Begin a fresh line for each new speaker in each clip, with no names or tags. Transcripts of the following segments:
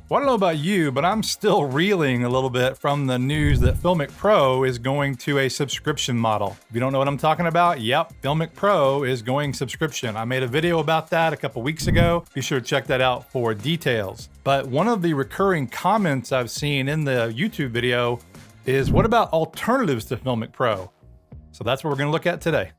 Well, I don't know about you, but I'm still reeling a little bit from the news that FiLMiC PRO is going to a subscription model. If you don't know what I'm talking about, yep, FiLMiC PRO is going subscription. I made a video about that a couple weeks ago. Be sure to check that out for details. But one of the recurring comments I've seen in the YouTube video is, what about alternatives to FiLMiC PRO? So that's what we're going to look at today.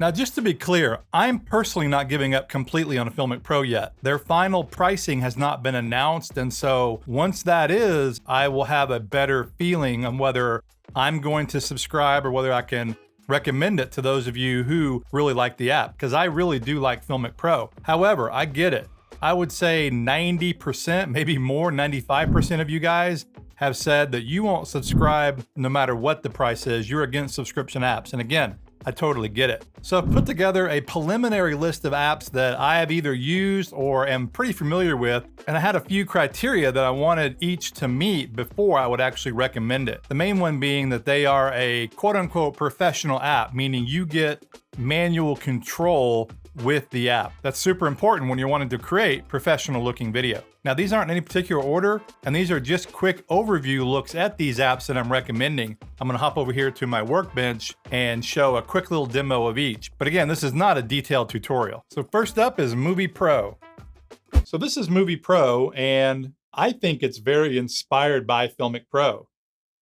Now, just to be clear, I'm personally not giving up completely on a FiLMiC PRO yet. Their final pricing has not been announced, and so once that is, I will have a better feeling on whether I'm going to subscribe or whether I can recommend it to those of you who really like the app, because I really do like FiLMiC PRO. However, I get it. I would say 90%, maybe more, 95% of you guys have said that you won't subscribe no matter what the price is. You're against subscription apps. And again, I totally get it. So I've put together a preliminary list of apps that I have either used or am pretty familiar with, and I had a few criteria that I wanted each to meet before I would actually recommend it. The main one being that they are a quote-unquote professional app, meaning you get manual control with the app. That's super important when you're wanting to create professional looking video. Now, these aren't in any particular order, and these are just quick overview looks at these apps that I'm recommending. I'm gonna hop over here to my workbench and show a quick little demo of each. But again, this is not a detailed tutorial. So first up is MoviePro. So this is MoviePro, and I think it's very inspired by FiLMiC PRO.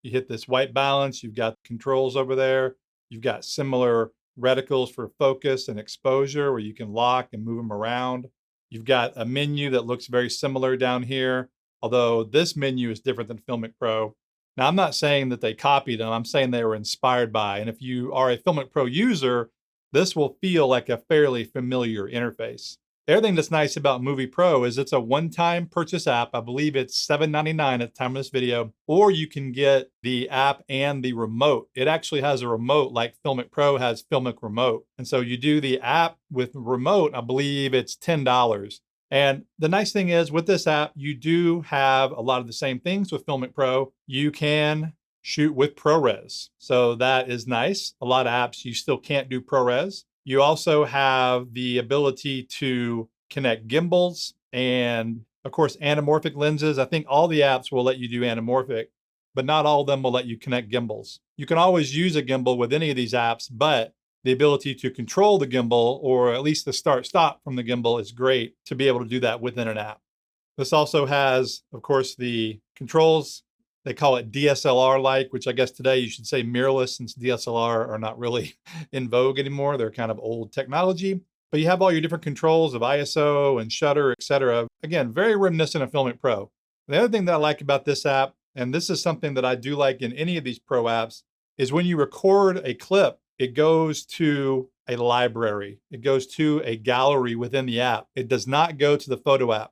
You hit this white balance, you've got controls over there, you've got similar reticles for focus and exposure where you can lock and move them around. You've got a menu that looks very similar down here, although this menu is different than FiLMiC PRO. Now, I'm not saying that they copied them, I'm saying they were inspired by, and if you are a FiLMiC PRO user, this will feel like a fairly familiar interface. The other thing that's nice about MoviePro is it's a one-time purchase app. I believe it's $7.99 at the time of this video, or you can get the app and the remote. It actually has a remote like FiLMiC PRO has FiLMiC Remote. And so you do the app with remote, I believe it's $10. And the nice thing is with this app, you do have a lot of the same things with FiLMiC PRO. You can shoot with ProRes. So that is nice. A lot of apps, you still can't do ProRes. You also have the ability to connect gimbals and, of course, anamorphic lenses. I think all the apps will let you do anamorphic, but not all of them will let you connect gimbals. You can always use a gimbal with any of these apps, but the ability to control the gimbal, or at least the start-stop from the gimbal, is great to be able to do that within an app. This also has, of course, the controls. They call it DSLR-like, which I guess today you should say mirrorless, since DSLR are not really in vogue anymore. They're kind of old technology. But you have all your different controls of ISO and shutter, etc. Again, very reminiscent of FiLMiC PRO. The other thing that I like about this app, and this is something that I do like in any of these Pro apps, is when you record a clip, it goes to a library. It goes to a gallery within the app. It does not go to the photo app,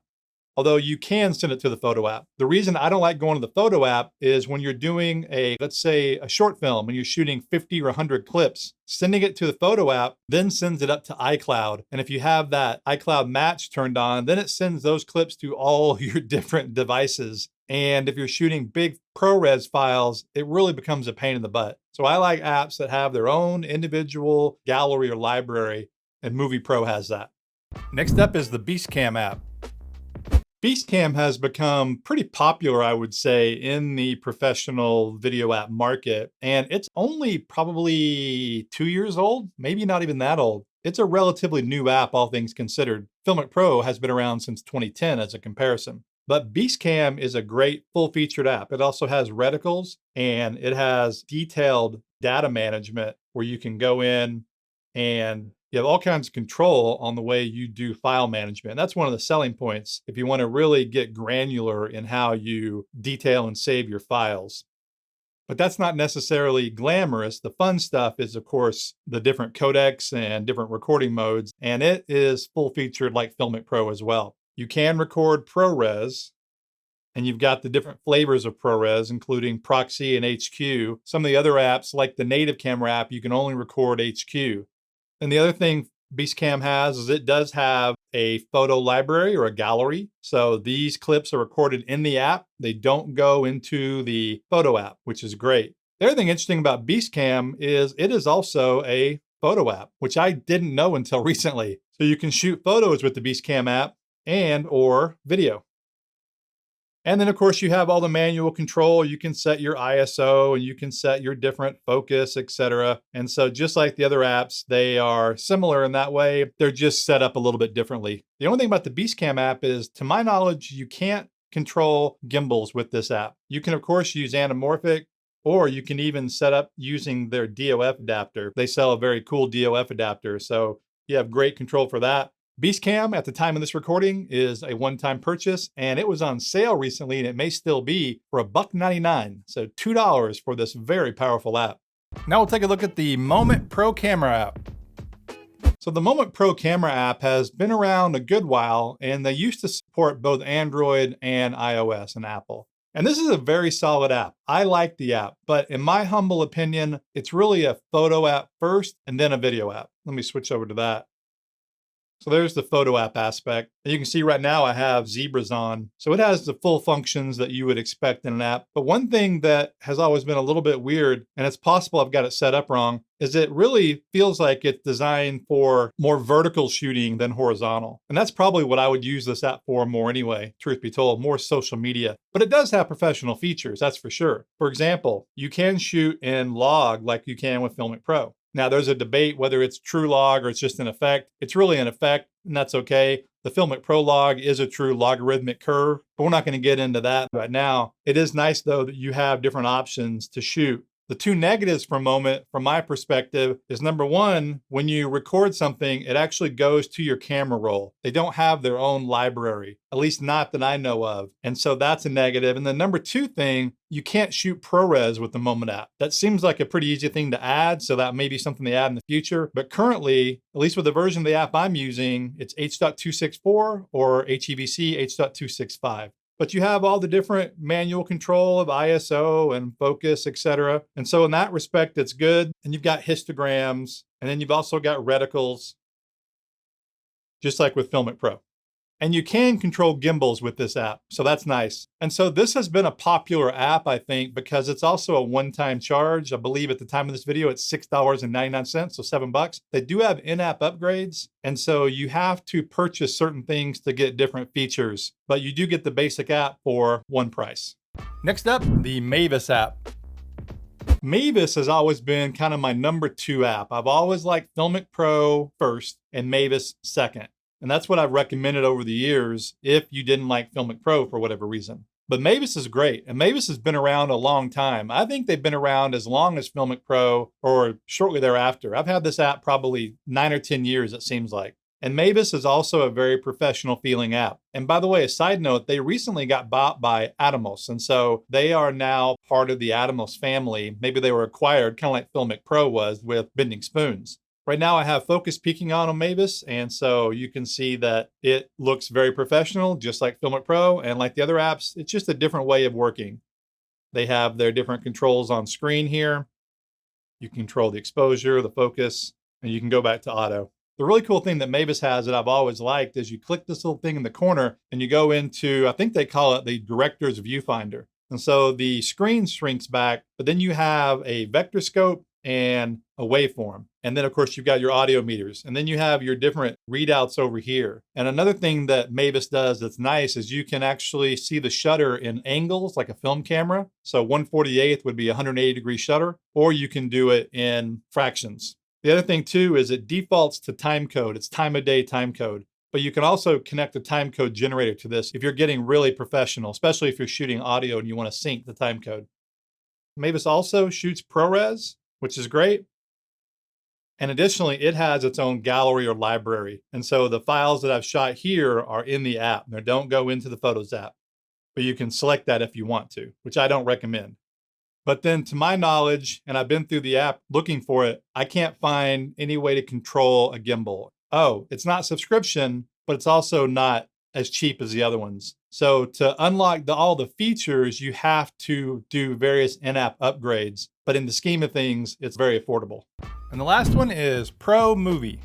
although you can send it to the photo app. The reason I don't like going to the photo app is when you're doing let's say a short film and you're shooting 50 or 100 clips, sending it to the photo app then sends it up to iCloud. And if you have that iCloud match turned on, then it sends those clips to all your different devices. And if you're shooting big ProRes files, it really becomes a pain in the butt. So I like apps that have their own individual gallery or library, and MoviePro has that. Next up is the BeastCam app. BeastCam has become pretty popular, I would say, in the professional video app market, and it's only probably 2 years old, maybe not even that old. It's a relatively new app, all things considered. FiLMiC PRO has been around since 2010 as a comparison. But BeastCam is a great full-featured app. It also has reticles, and it has detailed data management where you can go in and you have all kinds of control on the way you do file management. And that's one of the selling points if you want to really get granular in how you detail and save your files. But that's not necessarily glamorous. The fun stuff is, of course, the different codecs and different recording modes, and it is full-featured like FiLMiC PRO as well. You can record ProRes, and you've got the different flavors of ProRes, including Proxy and HQ. Some of the other apps, like the native camera app, you can only record HQ. And the other thing BeastCam has is it does have a photo library or a gallery. So these clips are recorded in the app. They don't go into the photo app, which is great. The other thing interesting about BeastCam is it is also a photo app, which I didn't know until recently. So you can shoot photos with the BeastCam app and or video. And then of course you have all the manual control. You can set your ISO and you can set your different focus, etc. And so just like the other apps, they are similar in that way. They're just set up a little bit differently. The only thing about the BeastCam app is, to my knowledge, you can't control gimbals with this app. You can of course use anamorphic, or you can even set up using their DOF adapter. They sell a very cool DOF adapter. So you have great control for that. BeastCam, at the time of this recording, is a one-time purchase, and it was on sale recently, and it may still be, for $1.99. So $2 for this very powerful app. Now we'll take a look at the MoviePro camera app. So the MoviePro camera app has been around a good while, and they used to support both Android and iOS and Apple. And this is a very solid app. I like the app, but in my humble opinion, it's really a photo app first and then a video app. Let me switch over to that. So there's the photo app aspect. And you can see right now I have zebras on. So it has the full functions that you would expect in an app. But one thing that has always been a little bit weird, and it's possible I've got it set up wrong, is it really feels like it's designed for more vertical shooting than horizontal. And that's probably what I would use this app for more anyway, truth be told, more social media. But it does have professional features, that's for sure. For example, you can shoot in log like you can with FiLMiC PRO. Now, there's a debate whether it's true log or it's just an effect. It's really an effect, and that's okay. The FiLMiC PRO log is a true logarithmic curve, but we're not going to get into that right now. It is nice, though, that you have different options to shoot. The two negatives for a moment, from my perspective, is number one, when you record something, it actually goes to your camera roll. They don't have their own library, at least not that I know of. And so that's a negative. And the number two thing, you can't shoot ProRes with the Moment app. That seems like a pretty easy thing to add, so that may be something they add in the future. But currently, at least with the version of the app I'm using, it's H.264 or HEVC H.265. But you have all the different manual control of ISO and focus, etc. And so in that respect, it's good. And you've got histograms, and then you've also got reticles, just like with FiLMiC PRO. And you can control gimbals with this app, so that's nice. And so this has been a popular app, I think, because it's also a one-time charge. I believe at the time of this video, it's $6.99, so $7. They do have in-app upgrades, and so you have to purchase certain things to get different features, but you do get the basic app for one price. Next up, the MAVIS app. MAVIS has always been kind of my number two app. I've always liked FiLMiC PRO first and MAVIS second. And that's what I've recommended over the years if you didn't like FiLMiC PRO for whatever reason. But MAVIS is great, and MAVIS has been around a long time. I think they've been around as long as FiLMiC PRO or shortly thereafter. I've had this app probably 9 or 10 years, it seems like. And MAVIS is also a very professional feeling app. And by the way, a side note, they recently got bought by Atomos. And so they are now part of the Atomos family. Maybe they were acquired, kind of like FiLMiC PRO was with Bending Spoons. Right now I have focus peaking on MAVIS, and so you can see that it looks very professional, just like FiLMiC PRO, and like the other apps, it's just a different way of working. They have their different controls on screen here. You can control the exposure, the focus, and you can go back to auto. The really cool thing that MAVIS has that I've always liked is you click this little thing in the corner and you go into, I think they call it the director's viewfinder. And so the screen shrinks back, but then you have a vector scope and a waveform. And then of course you've got your audio meters, and then you have your different readouts over here. And another thing that MAVIS does that's nice is you can actually see the shutter in angles like a film camera. So 1/48 would be 180 degree shutter, or you can do it in fractions. The other thing too is it defaults to time code. It's time of day time code. But you can also connect a time code generator to this if you're getting really professional, especially if you're shooting audio and you want to sync the time code. MAVIS also shoots ProRes, which is great. And additionally, it has its own gallery or library. And so the files that I've shot here are in the app. They don't go into the Photos app, but you can select that if you want to, which I don't recommend. But then to my knowledge, and I've been through the app looking for it, I can't find any way to control a gimbal. Oh, it's not subscription, but it's also not as cheap as the other ones. So to unlock all the features, you have to do various in-app upgrades. But in the scheme of things, it's very affordable. And the last one is ProMovie.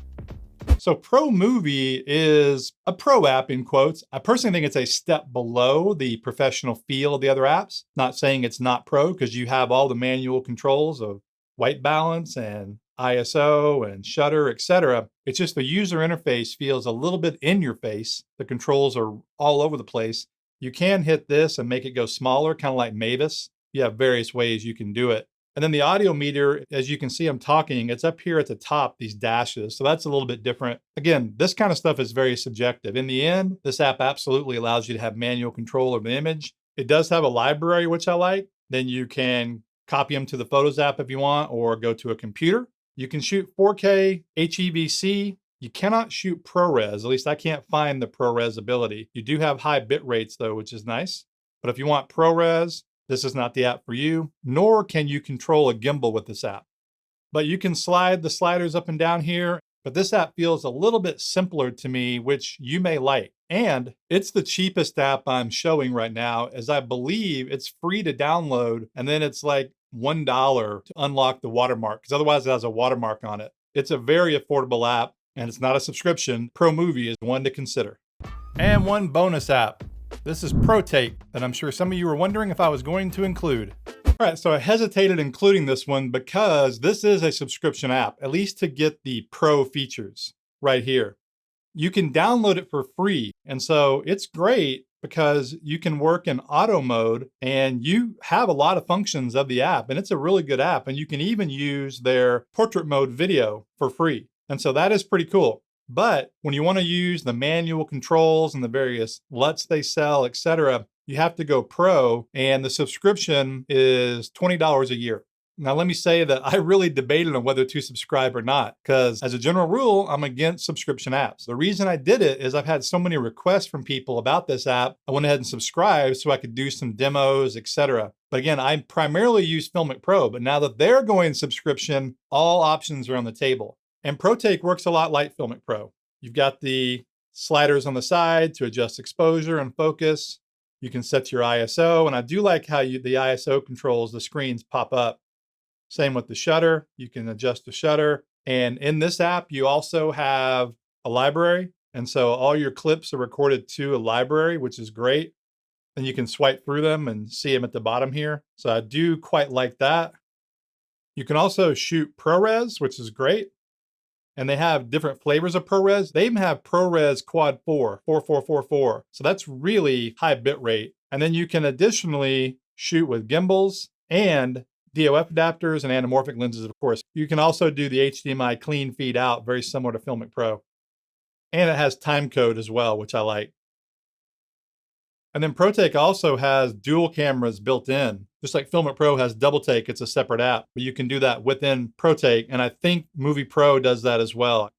So ProMovie is a pro app in quotes. I personally think it's a step below the professional feel of the other apps. Not saying it's not pro, because you have all the manual controls of white balance and ISO and shutter, etc. It's just the user interface feels a little bit in your face. The controls are all over the place. You can hit this and make it go smaller, kind of like MAVIS. You have various ways you can do it. And then the audio meter, as you can see I'm talking, it's up here at the top, these dashes. So that's a little bit different. Again, this kind of stuff is very subjective. In the end, this app absolutely allows you to have manual control of the image. It does have a library, which I like. Then you can copy them to the Photos app if you want, or go to a computer. You can shoot 4K HEVC. You cannot shoot ProRes, at least I can't find the ProRes ability. You do have high bit rates though, which is nice. But if you want ProRes, this is not the app for you, nor can you control a gimbal with this app. But you can slide the sliders up and down here, but this app feels a little bit simpler to me, which you may like. And it's the cheapest app I'm showing right now, as I believe it's free to download, and then it's like $1 to unlock the watermark, because otherwise it has a watermark on it. It's a very affordable app, and it's not a subscription. ProMovie is one to consider. And one bonus app. This is ProTake, that I'm sure some of you were wondering if I was going to include. All right, so I hesitated including this one because this is a subscription app, at least to get the Pro features right here. You can download it for free, and so it's great because you can work in auto mode and you have a lot of functions of the app, and it's a really good app, and you can even use their portrait mode video for free. And so that is pretty cool. But when you want to use the manual controls and the various LUTs they sell, etc., you have to go Pro, and the subscription is $20 a year. Now, let me say that I really debated on whether to subscribe or not, because as a general rule, I'm against subscription apps. The reason I did it is I've had so many requests from people about this app. I went ahead and subscribed so I could do some demos, etc. But again, I primarily use FiLMiC PRO, but now that they're going subscription, all options are on the table. And ProTake works a lot like FiLMiC PRO. You've got the sliders on the side to adjust exposure and focus. You can set your ISO, and I do like how the ISO controls, the screens pop up. Same with the shutter. You can adjust the shutter. And in this app, you also have a library. And so all your clips are recorded to a library, which is great. And you can swipe through them and see them at the bottom here. So I do quite like that. You can also shoot ProRes, which is great. And they have different flavors of ProRes. They even have ProRes Quad 4, 4444. So that's really high bit rate. And then you can additionally shoot with gimbals and DOF adapters and anamorphic lenses, of course. You can also do the HDMI clean feed out, very similar to FiLMiC PRO. And it has time code as well, which I like. And then ProTake also has dual cameras built in. Just like FiLMiC PRO has double take, it's a separate app, but you can do that within ProTake. And I think MoviePro does that as well.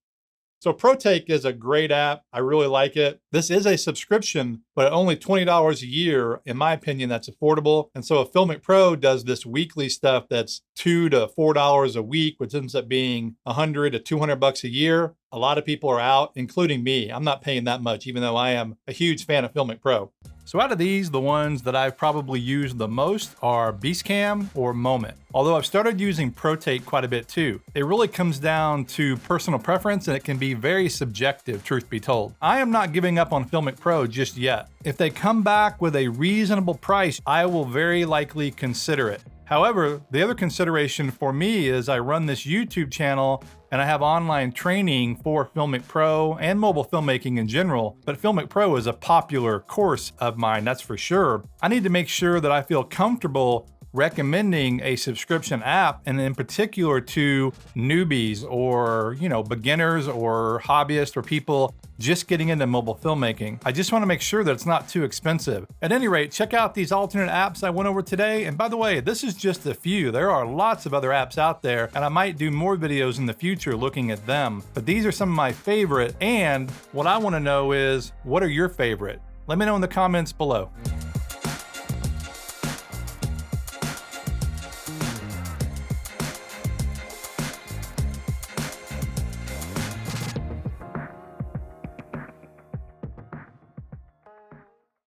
So ProTake is a great app. I really like it. This is a subscription, but at only $20 a year, in my opinion, that's affordable. And so if FiLMiC PRO does this weekly stuff that's $2 to $4 a week, which ends up being $100 to $200 a year, a lot of people are out, including me. I'm not paying that much, even though I am a huge fan of FiLMiC PRO. So out of these, the ones that I've probably used the most are BeastCam or Moment. Although I've started using ProTake quite a bit too. It really comes down to personal preference, and it can be very subjective, truth be told. I am not giving up on FiLMiC PRO just yet. If they come back with a reasonable price, I will very likely consider it. However, the other consideration for me is I run this YouTube channel and I have online training for FiLMiC PRO and mobile filmmaking in general, but FiLMiC PRO is a popular course of mine, that's for sure. I need to make sure that I feel comfortable recommending a subscription app, and in particular to newbies or, beginners or hobbyists or people just getting into mobile filmmaking. I just want to make sure that it's not too expensive. At any rate, check out these alternate apps I went over today. And by the way, this is just a few. There are lots of other apps out there, and I might do more videos in the future looking at them. But these are some of my favorite, and what I want to know is, what are your favorite? Let me know in the comments below.